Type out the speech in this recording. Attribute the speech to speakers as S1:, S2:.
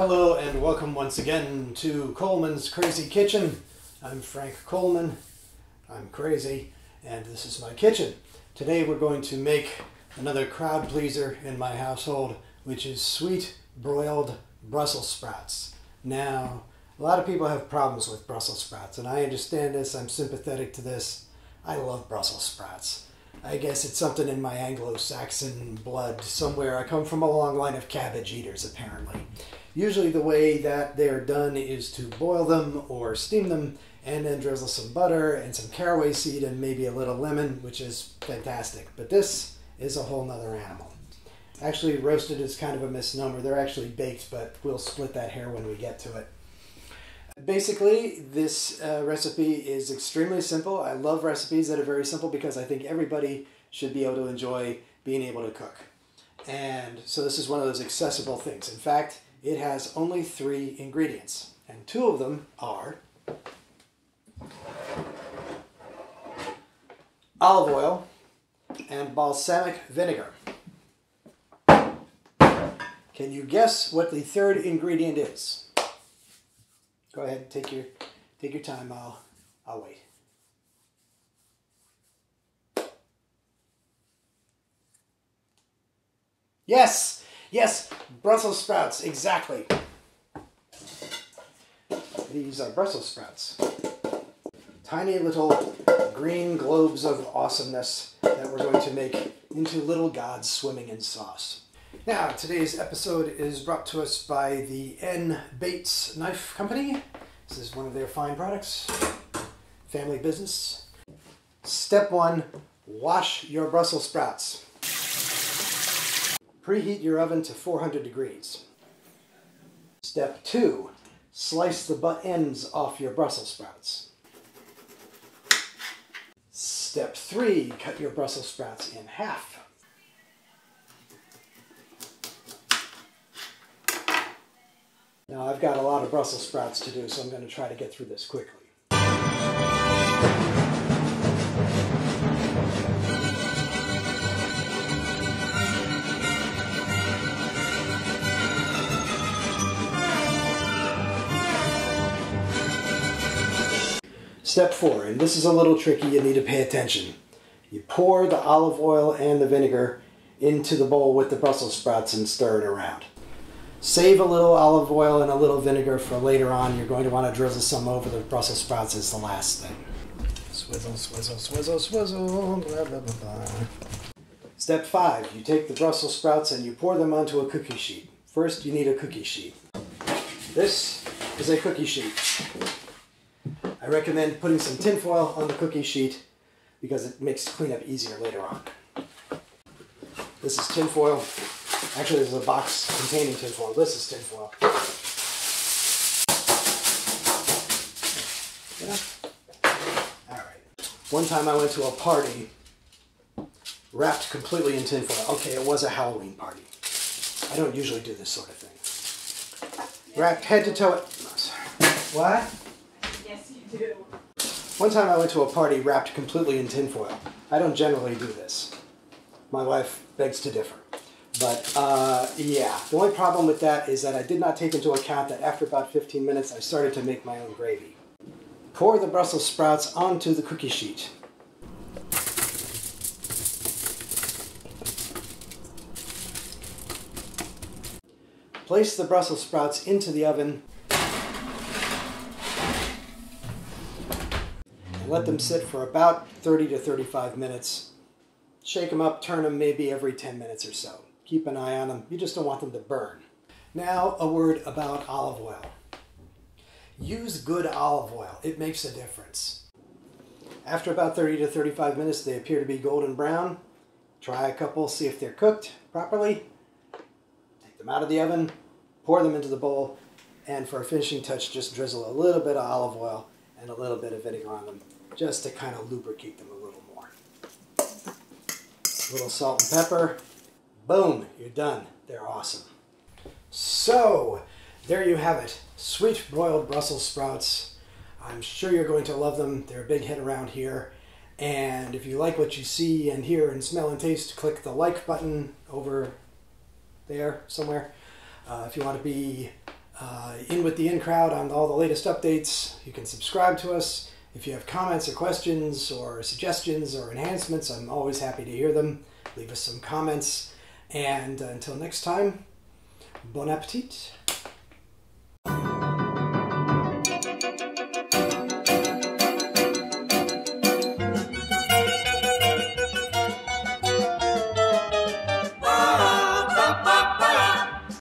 S1: Hello and welcome once again to Coleman's Crazy Kitchen. I'm Frank Coleman. I'm crazy and this is my kitchen. Today we're going to make another crowd pleaser in my household, which is sweet broiled Brussels sprouts. Now, a lot of people have problems with Brussels sprouts and I understand this. I'm sympathetic to this. I love Brussels sprouts. I guess it's something in my Anglo-Saxon blood somewhere. I come from a long line of cabbage eaters, apparently. Usually the way that they're done is to boil them or steam them and then drizzle some butter and some caraway seed and maybe a little lemon, which is fantastic. But this is a whole nother animal. Actually, roasted is kind of a misnomer. They're actually baked, but we'll split that hair when we get to it. Basically, this recipe is extremely simple. I love recipes that are very simple because I think everybody should be able to enjoy being able to cook. And so this is one of those accessible things. In fact, it has only 3 ingredients, and 2 of them are olive oil and balsamic vinegar. Can you guess what the 3rd ingredient is? Go ahead, take your time. I'll wait. Yes, Brussels sprouts, exactly. These are Brussels sprouts. Tiny little green globes of awesomeness that we're going to make into little gods swimming in sauce. Now, today's episode is brought to us by the N. Bates Knife Company. This is one of their fine products. Family business. Step 1, wash your Brussels sprouts. Preheat your oven to 400 degrees. Step 2, slice the butt ends off your Brussels sprouts. Step 3, cut your Brussels sprouts in half. Now I've got a lot of Brussels sprouts to do, so I'm going to try to get through this quickly. Step 4, and this is a little tricky, you need to pay attention. You pour the olive oil and the vinegar into the bowl with the Brussels sprouts and stir it around. Save a little olive oil and a little vinegar for later on. You're going to want to drizzle some over the Brussels sprouts as the last thing. Swizzle, swizzle, swizzle, swizzle, blah, blah, blah, blah. Step 5, you take the Brussels sprouts and you pour them onto a cookie sheet. First, you need a cookie sheet. This is a cookie sheet. I recommend putting some tin foil on the cookie sheet because it makes cleanup easier later on. This is tin foil. Actually, there's a box containing tin foil. This is tin foil. Yeah? Alright. One time I went to a party wrapped completely in tin foil. Okay, it was a Halloween party. I don't usually do this sort of thing. Wrapped head to toe. What?
S2: Yes, you do.
S1: One time I went to a party wrapped completely in tin foil. I don't generally do this. My wife begs to differ. But yeah, the only problem with that is that I did not take into account that after about 15 minutes I started to make my own gravy. Pour the Brussels sprouts onto the cookie sheet. Place the Brussels sprouts into the oven and let them sit for about 30 to 35 minutes. Shake them up, turn them maybe every 10 minutes or so. Keep an eye on them. You just don't want them to burn. Now, a word about olive oil. Use good olive oil. It makes a difference. After about 30 to 35 minutes, they appear to be golden brown. Try a couple, see if they're cooked properly. Take them out of the oven, pour them into the bowl, and for a finishing touch, just drizzle a little bit of olive oil and a little bit of vinegar on them, just to kind of lubricate them a little more. A little salt and pepper. Boom, you're done. They're awesome. So, there you have it. Sweet broiled Brussels sprouts. I'm sure you're going to love them. They're a big hit around here. And if you like what you see and hear and smell and taste, click the like button over there somewhere. If you want to be in with the in crowd on all the latest updates. You can subscribe to us. If you have comments or questions or suggestions or enhancements, I'm always happy to hear them. Leave us some comments. And until next time, bon appetit.